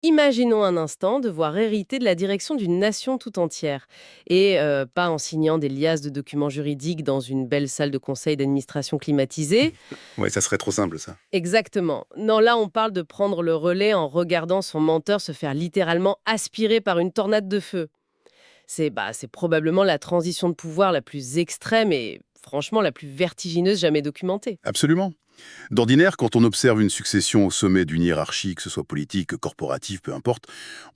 Imaginons un instant devoir hériter de la direction d'une nation tout entière, et pas en signant des liasses de documents juridiques dans une belle salle de conseil d'administration climatisée. Ouais, ça serait trop simple, ça. Exactement. Non, là on parle de prendre le relais en regardant son menteur se faire littéralement aspirer par une tornade de feu. C'est probablement la transition de pouvoir la plus extrême et franchement la plus vertigineuse jamais documentée. Absolument. D'ordinaire, quand on observe une succession au sommet d'une hiérarchie, que ce soit politique, corporative, peu importe,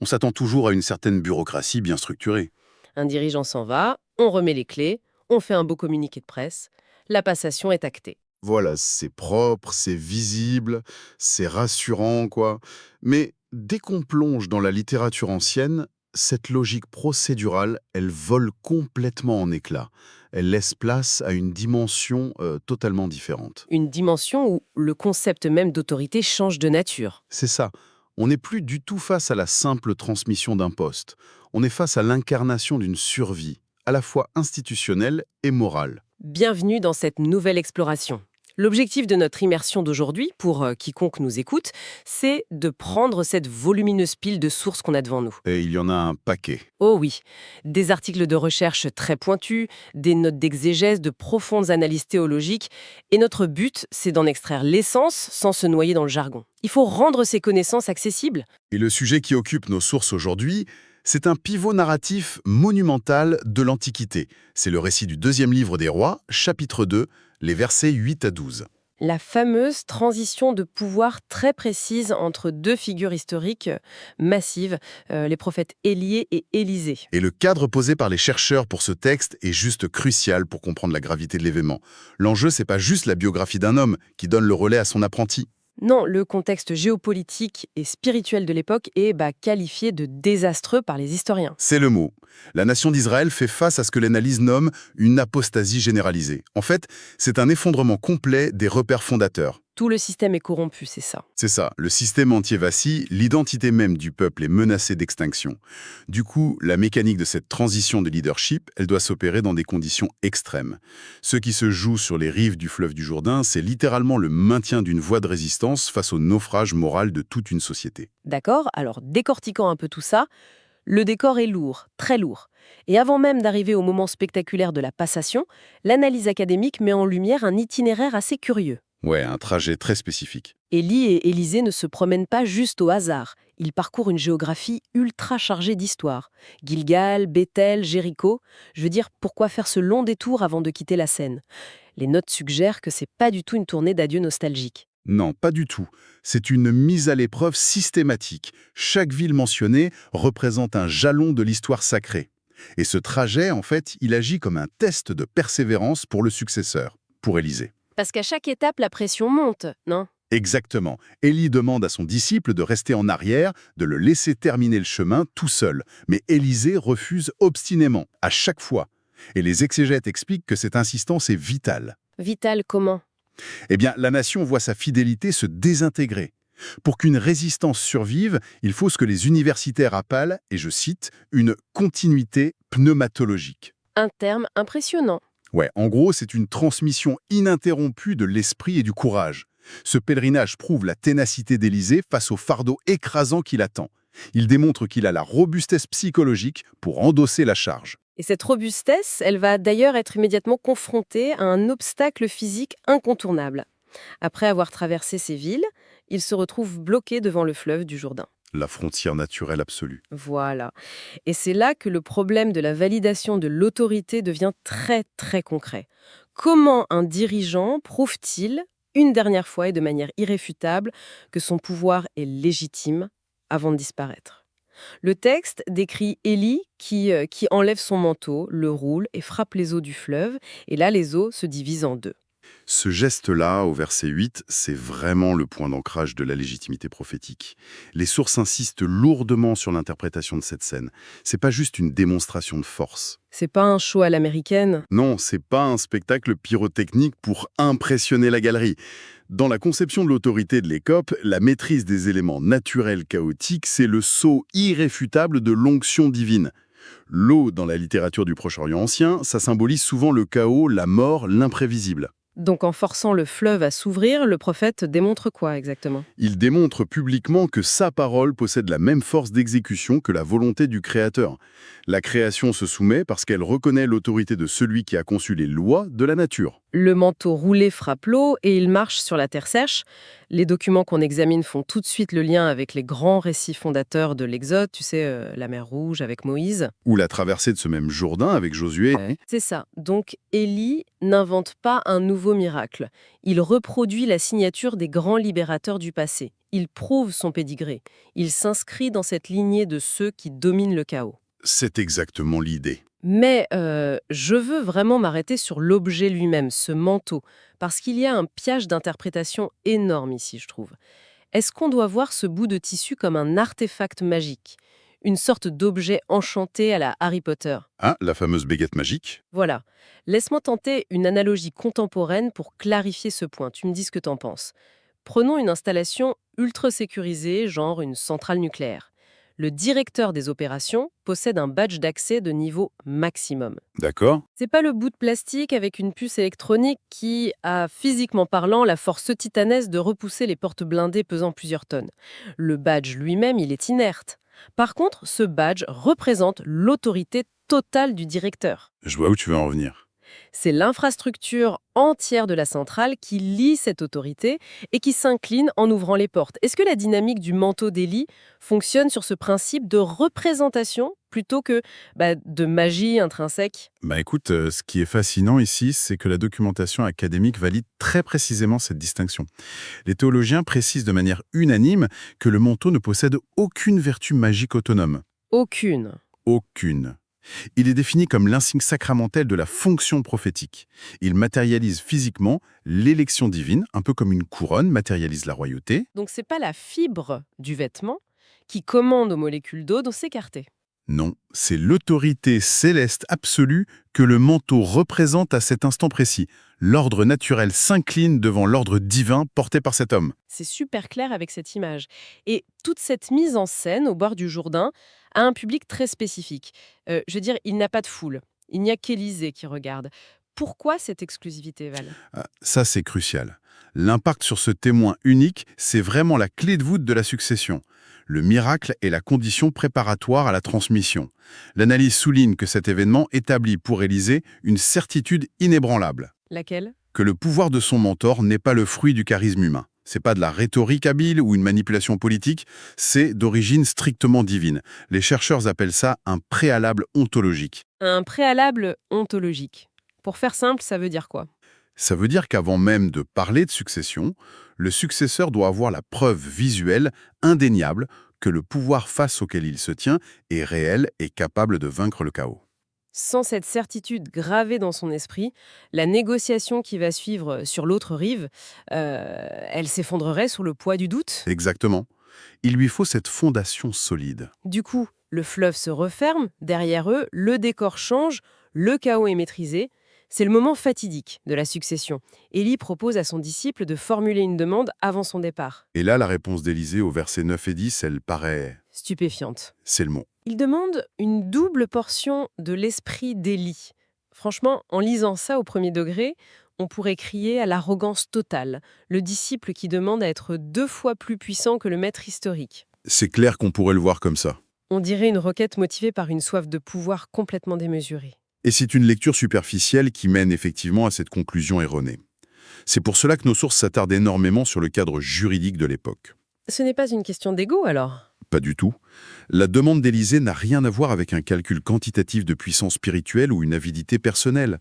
on s'attend toujours à une certaine bureaucratie bien structurée. Un dirigeant s'en va, on remet les clés, on fait un beau communiqué de presse, la passation est actée. Voilà, c'est propre, c'est visible, c'est rassurant, quoi. Mais dès qu'on plonge dans la littérature ancienne, cette logique procédurale, elle vole complètement en éclats. Elle laisse place à une dimension totalement différente. Une dimension où le concept même d'autorité change de nature. C'est ça. On n'est plus du tout face à la simple transmission d'un poste. On est face à l'incarnation d'une survie, à la fois institutionnelle et morale. Bienvenue dans cette nouvelle exploration. L'objectif de notre immersion d'aujourd'hui, pour quiconque nous écoute, c'est de prendre cette volumineuse pile de sources qu'on a devant nous. Et il y en a un paquet. Oh oui, des articles de recherche très pointus, des notes d'exégèse, de profondes analyses théologiques, et notre but, c'est d'en extraire l'essence sans se noyer dans le jargon. Il faut rendre ces connaissances accessibles. Et le sujet qui occupe nos sources aujourd'hui, c'est un pivot narratif monumental de l'Antiquité. C'est le récit du deuxième livre des Rois, chapitre 2, les versets 8 à 12. La fameuse transition de pouvoir très précise entre deux figures historiques massives, les prophètes Élie et Élisée. Et le cadre posé par les chercheurs pour ce texte est juste crucial pour comprendre la gravité de l'événement. L'enjeu, c'est pas juste la biographie d'un homme qui donne le relais à son apprenti. Non, le contexte géopolitique et spirituel de l'époque est qualifié de désastreux par les historiens. C'est le mot. La nation d'Israël fait face à ce que l'analyse nomme une apostasie généralisée. En fait, c'est un effondrement complet des repères fondateurs. Tout le système est corrompu, c'est ça. C'est ça, le système entier vacille, l'identité même du peuple est menacée d'extinction. Du coup, la mécanique de cette transition de leadership, elle doit s'opérer dans des conditions extrêmes. Ce qui se joue sur les rives du fleuve du Jourdain, c'est littéralement le maintien d'une voie de résistance face au naufrage moral de toute une société. D'accord? Alors, décortiquant un peu tout ça, le décor est lourd, très lourd. Et avant même d'arriver au moment spectaculaire de la passation, l'analyse académique met en lumière un itinéraire assez curieux. Ouais, un trajet très spécifique. Élie et Élisée ne se promènent pas juste au hasard. Ils parcourent une géographie ultra chargée d'histoire. Gilgal, Bethel, Jéricho. Je veux dire, pourquoi faire ce long détour avant de quitter la scène? Les notes suggèrent que c'est pas du tout une tournée d'adieu nostalgique. Non, pas du tout. C'est une mise à l'épreuve systématique. Chaque ville mentionnée représente un jalon de l'histoire sacrée. Et ce trajet, en fait, il agit comme un test de persévérance pour le successeur, pour Élisée. Parce qu'à chaque étape, la pression monte, non? Exactement. Élie demande à son disciple de rester en arrière, de le laisser terminer le chemin tout seul. Mais Élisée refuse obstinément, à chaque fois. Et les exégètes expliquent que cette insistance est vitale. Vital comment? Eh bien, la nation voit sa fidélité se désintégrer. Pour qu'une résistance survive, il faut ce que les universitaires appellent, et je cite, une continuité pneumatologique. Un terme impressionnant. Ouais, en gros, c'est une transmission ininterrompue de l'esprit et du courage. Ce pèlerinage prouve la ténacité d'Élisée face au fardeau écrasant qui l'attend. Il démontre qu'il a la robustesse psychologique pour endosser la charge. Et cette robustesse, elle va d'ailleurs être immédiatement confrontée à un obstacle physique incontournable. Après avoir traversé ces villes, il se retrouve bloqué devant le fleuve du Jourdain. La frontière naturelle absolue. Voilà. Et c'est là que le problème de la validation de l'autorité devient très très concret. Comment un dirigeant prouve-t-il, une dernière fois et de manière irréfutable, que son pouvoir est légitime avant de disparaître? Le texte décrit Élie qui enlève son manteau, le roule et frappe les eaux du fleuve, et là les eaux se divisent en deux. Ce geste-là, au verset 8, c'est vraiment le point d'ancrage de la légitimité prophétique. Les sources insistent lourdement sur l'interprétation de cette scène. C'est pas juste une démonstration de force. C'est pas un show à l'américaine. Non, c'est pas un spectacle pyrotechnique pour impressionner la galerie. Dans la conception de l'autorité de l'écope, la maîtrise des éléments naturels chaotiques, c'est le sceau irréfutable de l'onction divine. L'eau, dans la littérature du Proche-Orient ancien, ça symbolise souvent le chaos, la mort, l'imprévisible. Donc en forçant le fleuve à s'ouvrir, le prophète démontre quoi exactement? Il démontre publiquement que sa parole possède la même force d'exécution que la volonté du Créateur. La création se soumet parce qu'elle reconnaît l'autorité de celui qui a conçu les lois de la nature. Le manteau roulé frappe l'eau et il marche sur la terre sèche. Les documents qu'on examine font tout de suite le lien avec les grands récits fondateurs de l'Exode, tu sais, la mer Rouge avec Moïse. Ou la traversée de ce même Jourdain avec Josué. C'est ça. Donc Élie n'invente pas un nouveau miracle. Il reproduit la signature des grands libérateurs du passé. Il prouve son pédigré. Il s'inscrit dans cette lignée de ceux qui dominent le chaos. C'est exactement l'idée. Mais je veux vraiment m'arrêter sur l'objet lui-même, ce manteau, parce qu'il y a un piège d'interprétation énorme ici, je trouve. Est-ce qu'on doit voir ce bout de tissu comme un artefact magique, une sorte d'objet enchanté à la Harry Potter? Ah, la fameuse baguette magique. Voilà. Laisse-moi tenter une analogie contemporaine pour clarifier ce point. Tu me dis ce que t'en penses. Prenons une installation ultra sécurisée, genre une centrale nucléaire. Le directeur des opérations possède un badge d'accès de niveau maximum. D'accord. C'est pas le bout de plastique avec une puce électronique qui a, physiquement parlant, la force titanesque de repousser les portes blindées pesant plusieurs tonnes. Le badge lui-même, il est inerte. Par contre, ce badge représente l'autorité totale du directeur. Je vois où tu veux en venir. C'est l'infrastructure entière de la centrale qui lie cette autorité et qui s'incline en ouvrant les portes. Est-ce que la dynamique du manteau d'Élie fonctionne sur ce principe de représentation plutôt que de magie intrinsèque? Écoute, ce qui est fascinant ici, c'est que la documentation académique valide très précisément cette distinction. Les théologiens précisent de manière unanime que le manteau ne possède aucune vertu magique autonome. Aucune. Aucune. Il est défini comme l'insigne sacramentel de la fonction prophétique. Il matérialise physiquement l'élection divine, un peu comme une couronne matérialise la royauté. Donc c'est pas la fibre du vêtement qui commande aux molécules d'eau de s'écarter. Non, c'est l'autorité céleste absolue que le manteau représente à cet instant précis. L'ordre naturel s'incline devant l'ordre divin porté par cet homme. C'est super clair avec cette image. Et toute cette mise en scène au bord du Jourdain a un public très spécifique. Je veux dire, il n'a pas de foule. Il n'y a qu'Élysée qui regarde. Pourquoi cette exclusivité, Val? Ça, c'est crucial. L'impact sur ce témoin unique, c'est vraiment la clé de voûte de la succession. Le miracle est la condition préparatoire à la transmission. L'analyse souligne que cet événement établit pour Élisée une certitude inébranlable. Laquelle? Que le pouvoir de son mentor n'est pas le fruit du charisme humain. C'est pas de la rhétorique habile ou une manipulation politique, c'est d'origine strictement divine. Les chercheurs appellent ça un préalable ontologique. Un préalable ontologique. Pour faire simple, ça veut dire quoi? Ça veut dire qu'avant même de parler de succession, le successeur doit avoir la preuve visuelle, indéniable, que le pouvoir face auquel il se tient est réel et capable de vaincre le chaos. Sans cette certitude gravée dans son esprit, la négociation qui va suivre sur l'autre rive, elle s'effondrerait sous le poids du doute. Exactement. Il lui faut cette fondation solide. Du coup, le fleuve se referme, derrière eux, le décor change, le chaos est maîtrisé. C'est le moment fatidique de la succession. Élie propose à son disciple de formuler une demande avant son départ. Et là, la réponse d'Élisée au verset 9 et 10, elle paraît... Stupéfiante. C'est le mot. Il demande une double portion de l'esprit d'Élie. Franchement, en lisant ça au premier degré, on pourrait crier à l'arrogance totale, le disciple qui demande à être 2 fois plus puissant que le maître historique. C'est clair qu'on pourrait le voir comme ça. On dirait une requête motivée par une soif de pouvoir complètement démesurée. Et c'est une lecture superficielle qui mène effectivement à cette conclusion erronée. C'est pour cela que nos sources s'attardent énormément sur le cadre juridique de l'époque. Ce n'est pas une question d'ego alors? Pas du tout. La demande d'Élisée n'a rien à voir avec un calcul quantitatif de puissance spirituelle ou une avidité personnelle.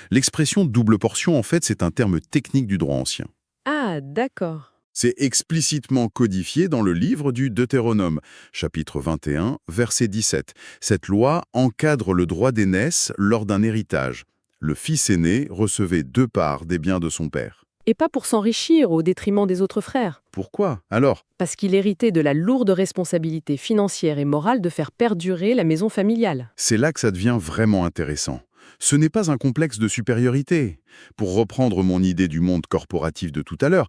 L'expression double portion, en fait, c'est un terme technique du droit ancien. Ah, d'accord. C'est explicitement codifié dans le livre du Deutéronome, chapitre 21, verset 17. Cette loi encadre le droit d'aînesse lors d'un héritage. Le fils aîné recevait 2 parts des biens de son père. Et pas pour s'enrichir au détriment des autres frères. Pourquoi, alors? Parce qu'il héritait de la lourde responsabilité financière et morale de faire perdurer la maison familiale. C'est là que ça devient vraiment intéressant. Ce n'est pas un complexe de supériorité. Pour reprendre mon idée du monde corporatif de tout à l'heure,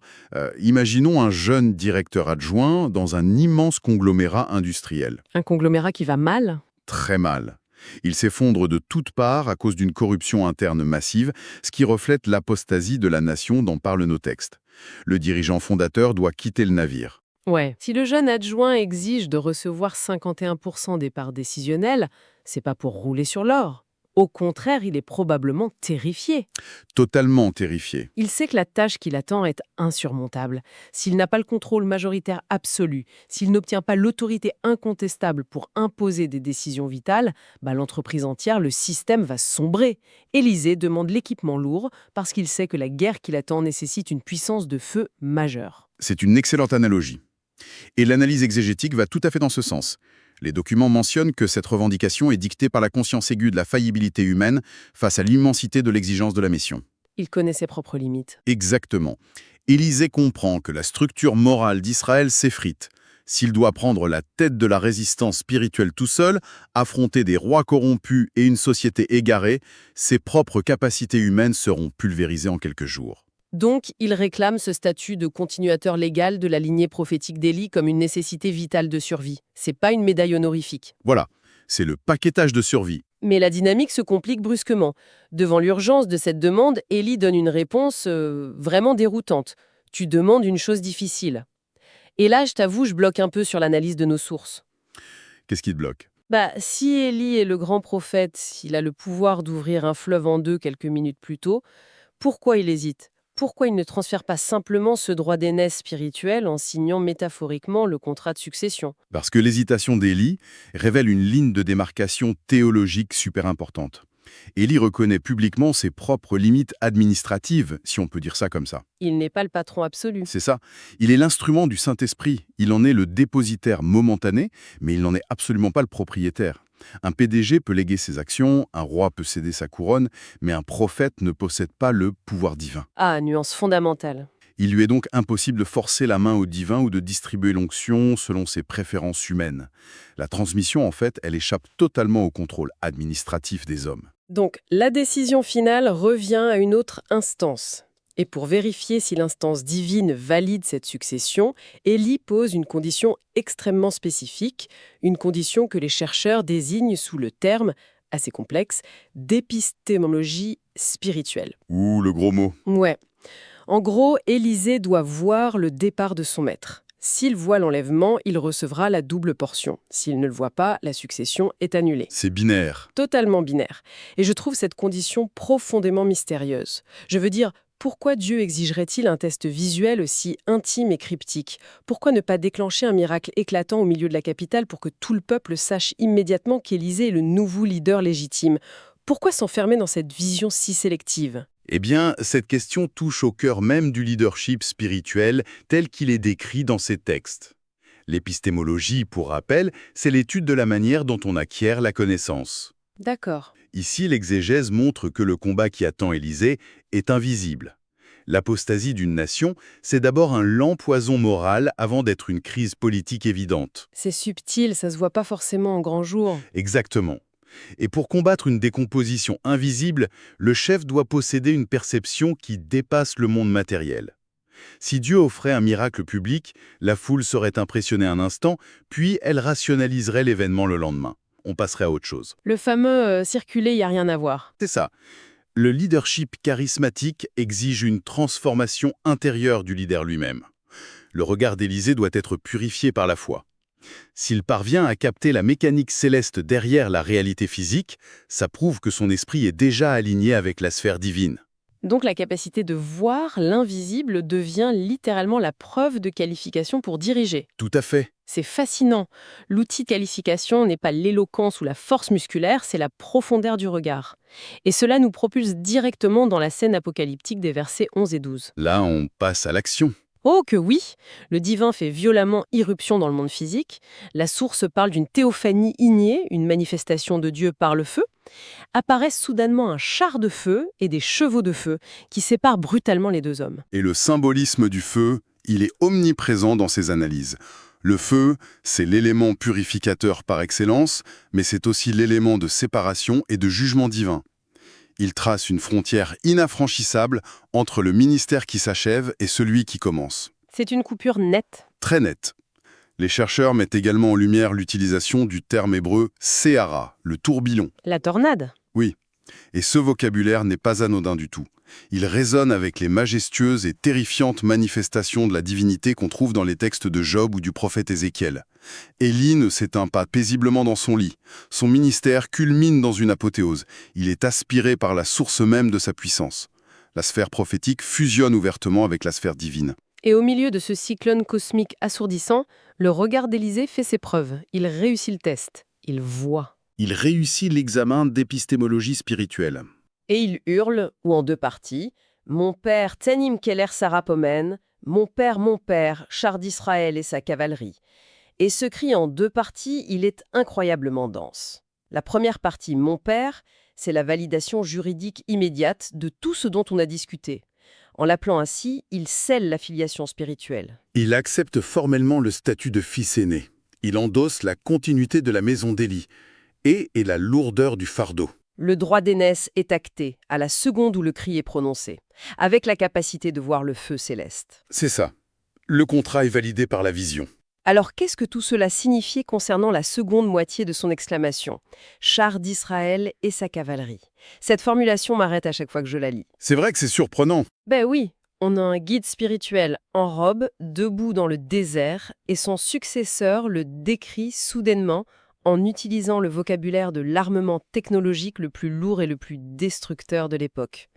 imaginons un jeune directeur adjoint dans un immense conglomérat industriel. Un conglomérat qui va mal? Très mal. Il s'effondre de toutes parts à cause d'une corruption interne massive, ce qui reflète l'apostasie de la nation dont parlent nos textes. Le dirigeant fondateur doit quitter le navire. Ouais. Si le jeune adjoint exige de recevoir 51% des parts décisionnelles, c'est pas pour rouler sur l'or. Au contraire, il est probablement terrifié. Totalement terrifié. Il sait que la tâche qui l'attend est insurmontable. S'il n'a pas le contrôle majoritaire absolu, s'il n'obtient pas l'autorité incontestable pour imposer des décisions vitales, l'entreprise entière, le système va sombrer. Élysée demande l'équipement lourd parce qu'il sait que la guerre qui l'attend nécessite une puissance de feu majeure. C'est une excellente analogie. Et l'analyse exégétique va tout à fait dans ce sens. Les documents mentionnent que cette revendication est dictée par la conscience aiguë de la faillibilité humaine face à l'immensité de l'exigence de la mission. Il connaît ses propres limites. Exactement. Élysée comprend que la structure morale d'Israël s'effrite. S'il doit prendre la tête de la résistance spirituelle tout seul, affronter des rois corrompus et une société égarée, ses propres capacités humaines seront pulvérisées en quelques jours. Donc, il réclame ce statut de continuateur légal de la lignée prophétique d'Élie comme une nécessité vitale de survie. C'est pas une médaille honorifique. Voilà, c'est le paquetage de survie. Mais la dynamique se complique brusquement. Devant l'urgence de cette demande, Élie donne une réponse vraiment déroutante. Tu demandes une chose difficile. Et là, je t'avoue, je bloque un peu sur l'analyse de nos sources. Qu'est-ce qui te bloque? Si Élie est le grand prophète, s'il a le pouvoir d'ouvrir un fleuve en deux quelques minutes plus tôt, pourquoi il hésite ? Pourquoi il ne transfère pas simplement ce droit d'aînesse spirituel en signant métaphoriquement le contrat de succession? Parce que l'hésitation d'Élie révèle une ligne de démarcation théologique super importante. Élie reconnaît publiquement ses propres limites administratives, si on peut dire ça comme ça. Il n'est pas le patron absolu. C'est ça. Il est l'instrument du Saint-Esprit. Il en est le dépositaire momentané, mais il n'en est absolument pas le propriétaire. Un PDG peut léguer ses actions, un roi peut céder sa couronne, mais un prophète ne possède pas le pouvoir divin. Ah, nuance fondamentale. Il lui est donc impossible de forcer la main au divin ou de distribuer l'onction selon ses préférences humaines. La transmission, en fait, elle échappe totalement au contrôle administratif des hommes. Donc, la décision finale revient à une autre instance. Et pour vérifier si l'instance divine valide cette succession, Élie pose une condition extrêmement spécifique, une condition que les chercheurs désignent sous le terme, assez complexe, d'épistémologie spirituelle. Ouh, le gros mot. Ouais. En gros, Élysée doit voir le départ de son maître. S'il voit l'enlèvement, il recevra la double portion. S'il ne le voit pas, la succession est annulée. C'est binaire. Totalement binaire. Et je trouve cette condition profondément mystérieuse. Je veux dire, pourquoi Dieu exigerait-il un test visuel aussi intime et cryptique? Pourquoi ne pas déclencher un miracle éclatant au milieu de la capitale pour que tout le peuple sache immédiatement qu'Élysée est le nouveau leader légitime? Pourquoi s'enfermer dans cette vision si sélective? Eh bien, cette question touche au cœur même du leadership spirituel tel qu'il est décrit dans ces textes. L'épistémologie, pour rappel, c'est l'étude de la manière dont on acquiert la connaissance. D'accord. Ici, l'exégèse montre que le combat qui attend Élysée est invisible. L'apostasie d'une nation, c'est d'abord un lent poison moral avant d'être une crise politique évidente. C'est subtil, ça se voit pas forcément en grand jour. Exactement. Et pour combattre une décomposition invisible, le chef doit posséder une perception qui dépasse le monde matériel. Si Dieu offrait un miracle public, la foule serait impressionnée un instant, puis elle rationaliserait l'événement le lendemain. On passerait à autre chose. Le fameux circuler, il n'y a rien à voir. C'est ça. Le leadership charismatique exige une transformation intérieure du leader lui-même. Le regard d'Élysée doit être purifié par la foi. S'il parvient à capter la mécanique céleste derrière la réalité physique, ça prouve que son esprit est déjà aligné avec la sphère divine. Donc la capacité de voir l'invisible devient littéralement la preuve de qualification pour diriger. Tout à fait. C'est fascinant. L'outil de qualification n'est pas l'éloquence ou la force musculaire, c'est la profondeur du regard. Et cela nous propulse directement dans la scène apocalyptique des versets 11 et 12. Là, on passe à l'action. Oh que oui! Le divin fait violemment irruption dans le monde physique. La source parle d'une théophanie ignée, une manifestation de Dieu par le feu. Apparaissent soudainement un char de feu et des chevaux de feu qui séparent brutalement les deux hommes. Et le symbolisme du feu, il est omniprésent dans ces analyses. Le feu, c'est l'élément purificateur par excellence, mais c'est aussi l'élément de séparation et de jugement divin. Il trace une frontière inaffranchissable entre le ministère qui s'achève et celui qui commence. C'est une coupure nette. Très nette. Les chercheurs mettent également en lumière l'utilisation du terme hébreu « séhara », le tourbillon. La tornade. Oui, et ce vocabulaire n'est pas anodin du tout. Il résonne avec les majestueuses et terrifiantes manifestations de la divinité qu'on trouve dans les textes de Job ou du prophète Ézéchiel. Élie ne s'éteint pas paisiblement dans son lit. Son ministère culmine dans une apothéose. Il est aspiré par la source même de sa puissance. La sphère prophétique fusionne ouvertement avec la sphère divine. Et au milieu de ce cyclone cosmique assourdissant, le regard d'Élisée fait ses preuves. Il réussit le test. Il voit. Il réussit l'examen d'épistémologie spirituelle. Et il hurle, ou en deux parties, « Mon père, Tsanim Keller Sarapomen, mon père, char d'Israël et sa cavalerie ». Et ce cri en deux parties, il est incroyablement dense. La première partie, « Mon père », c'est la validation juridique immédiate de tout ce dont on a discuté. En l'appelant ainsi, il scelle la filiation spirituelle. Il accepte formellement le statut de fils aîné. Il endosse la continuité de la maison d'Élie et la lourdeur du fardeau. Le droit d'aînesse est acté à la seconde où le cri est prononcé, avec la capacité de voir le feu céleste. C'est ça. Le contrat est validé par la vision. Alors qu'est-ce que tout cela signifiait concernant la seconde moitié de son exclamation ? Char d'Israël et sa cavalerie. Cette formulation m'arrête à chaque fois que je la lis. C'est vrai que c'est surprenant. Ben oui, on a un guide spirituel en robe, debout dans le désert, et son successeur le décrit soudainement en utilisant le vocabulaire de l'armement technologique le plus lourd et le plus destructeur de l'époque.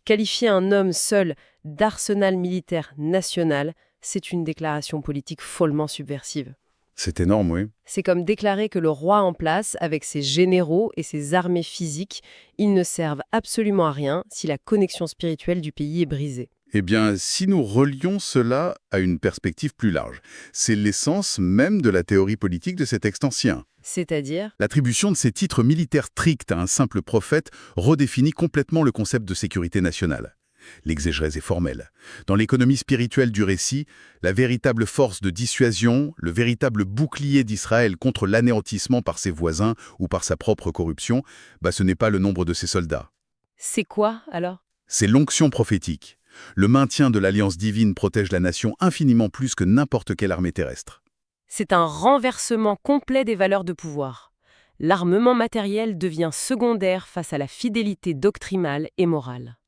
Qualifier un homme seul d'arsenal militaire national, c'est une déclaration politique follement subversive. C'est énorme, oui. C'est comme déclarer que le roi en place, avec ses généraux et ses armées physiques, ils ne servent absolument à rien si la connexion spirituelle du pays est brisée. Eh bien, si nous relions cela à une perspective plus large, c'est l'essence même de la théorie politique de ces textes anciens. C'est-à-dire ? L'attribution de ces titres militaires stricts à un simple prophète redéfinit complètement le concept de sécurité nationale. L'exégèse est formelle. Dans l'économie spirituelle du récit, la véritable force de dissuasion, le véritable bouclier d'Israël contre l'anéantissement par ses voisins ou par sa propre corruption, ce n'est pas le nombre de ses soldats. C'est quoi, alors ? C'est l'onction prophétique. Le maintien de l'alliance divine protège la nation infiniment plus que n'importe quelle armée terrestre. C'est un renversement complet des valeurs de pouvoir. L'armement matériel devient secondaire face à la fidélité doctrinale et morale.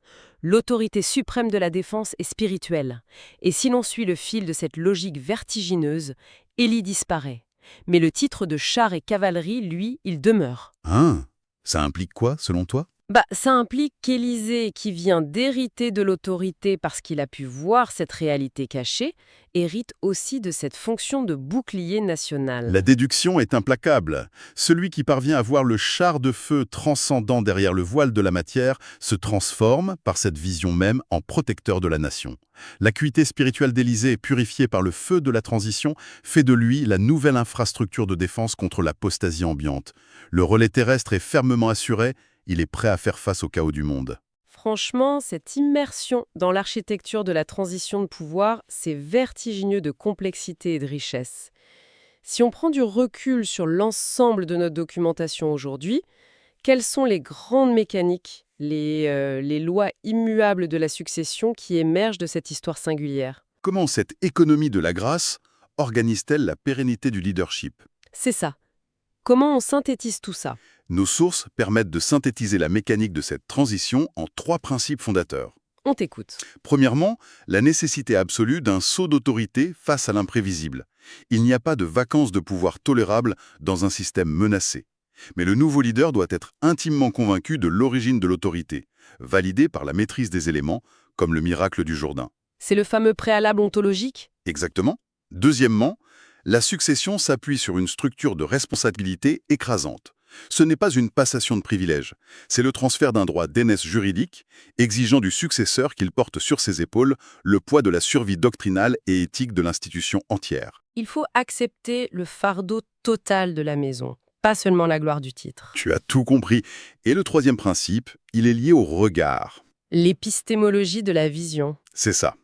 L'autorité suprême de la défense est spirituelle. Et si l'on suit le fil de cette logique vertigineuse, Élie disparaît. Mais le titre de char et cavalerie, lui, il demeure. Ça implique quoi, selon toi ? Ça implique qu'Élisée, qui vient d'hériter de l'autorité parce qu'il a pu voir cette réalité cachée, hérite aussi de cette fonction de bouclier national. La déduction est implacable. Celui qui parvient à voir le char de feu transcendant derrière le voile de la matière se transforme, par cette vision même, en protecteur de la nation. L'acuité spirituelle d'Élisée, purifiée par le feu de la transition, fait de lui la nouvelle infrastructure de défense contre l'apostasie ambiante. Le relais terrestre est fermement assuré. Il est prêt à faire face au chaos du monde. Franchement, cette immersion dans l'architecture de la transition de pouvoir, c'est vertigineux de complexité et de richesse. Si on prend du recul sur l'ensemble de notre documentation aujourd'hui, quelles sont les grandes mécaniques, les lois immuables de la succession qui émergent de cette histoire singulière ? Comment cette économie de la grâce organise-t-elle la pérennité du leadership ? C'est ça. Comment on synthétise tout ça ? Nos sources permettent de synthétiser la mécanique de cette transition en 3 principes fondateurs. On t'écoute. Premièrement, la nécessité absolue d'un saut d'autorité face à l'imprévisible. Il n'y a pas de vacances de pouvoir tolérable dans un système menacé. Mais le nouveau leader doit être intimement convaincu de l'origine de l'autorité, validée par la maîtrise des éléments, comme le miracle du Jourdain. C'est le fameux préalable ontologique ? Exactement. Deuxièmement, la succession s'appuie sur une structure de responsabilité écrasante. Ce n'est pas une passation de privilèges, c'est le transfert d'un droit d'aînesse juridique, exigeant du successeur qu'il porte sur ses épaules le poids de la survie doctrinale et éthique de l'institution entière. Il faut accepter le fardeau total de la maison, pas seulement la gloire du titre. Tu as tout compris. Et le 3e principe, il est lié au regard. L'épistémologie de la vision. C'est ça.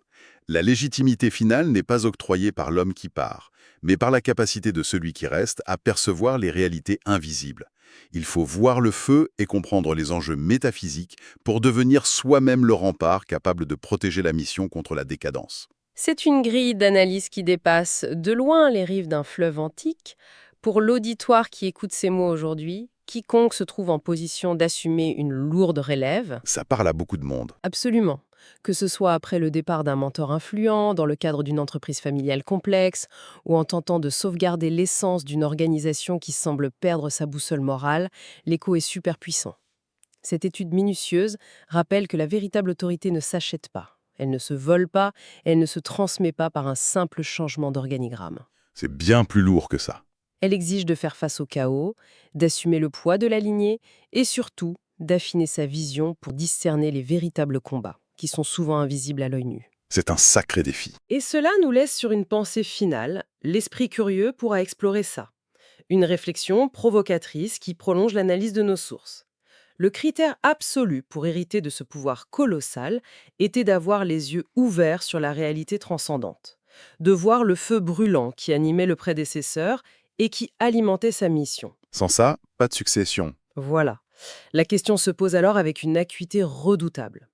La légitimité finale n'est pas octroyée par l'homme qui part, mais par la capacité de celui qui reste à percevoir les réalités invisibles. Il faut voir le feu et comprendre les enjeux métaphysiques pour devenir soi-même le rempart capable de protéger la mission contre la décadence. C'est une grille d'analyse qui dépasse de loin les rives d'un fleuve antique. Pour l'auditoire qui écoute ces mots aujourd'hui, quiconque se trouve en position d'assumer une lourde relève, Ça parle à beaucoup de monde. absolument. Que ce soit après le départ d'un mentor influent, dans le cadre d'une entreprise familiale complexe, ou en tentant de sauvegarder l'essence d'une organisation qui semble perdre sa boussole morale, l'écho est super puissant. Cette étude minutieuse rappelle que la véritable autorité ne s'achète pas. Elle ne se vole pas, elle ne se transmet pas par un simple changement d'organigramme. C'est bien plus lourd que ça. Elle exige de faire face au chaos, d'assumer le poids de la lignée et surtout d'affiner sa vision pour discerner les véritables combats, qui sont souvent invisibles à l'œil nu. C'est un sacré défi. Et cela nous laisse sur une pensée finale. L'esprit curieux pourra explorer ça. Une réflexion provocatrice qui prolonge l'analyse de nos sources. Le critère absolu pour hériter de ce pouvoir colossal était d'avoir les yeux ouverts sur la réalité transcendante, de voir le feu brûlant qui animait le prédécesseur et qui alimentait sa mission. Sans ça, pas de succession. Voilà. La question se pose alors avec une acuité redoutable.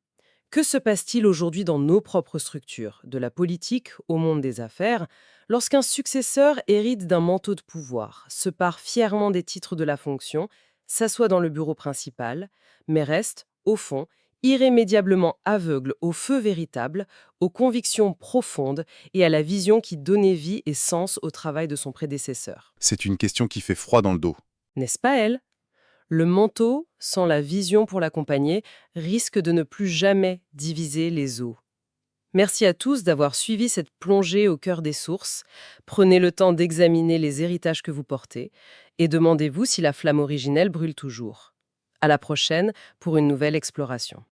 Que se passe-t-il aujourd'hui dans nos propres structures, de la politique au monde des affaires, lorsqu'un successeur hérite d'un manteau de pouvoir, se pare fièrement des titres de la fonction, s'assoit dans le bureau principal, mais reste, au fond, irrémédiablement aveugle au feu véritable, aux convictions profondes et à la vision qui donnait vie et sens au travail de son prédécesseur? C'est une question qui fait froid dans le dos. N'est-ce pas elle? Le manteau, sans la vision pour l'accompagner, risque de ne plus jamais diviser les eaux. Merci à tous d'avoir suivi cette plongée au cœur des sources. Prenez le temps d'examiner les héritages que vous portez et demandez-vous si la flamme originelle brûle toujours. À la prochaine pour une nouvelle exploration.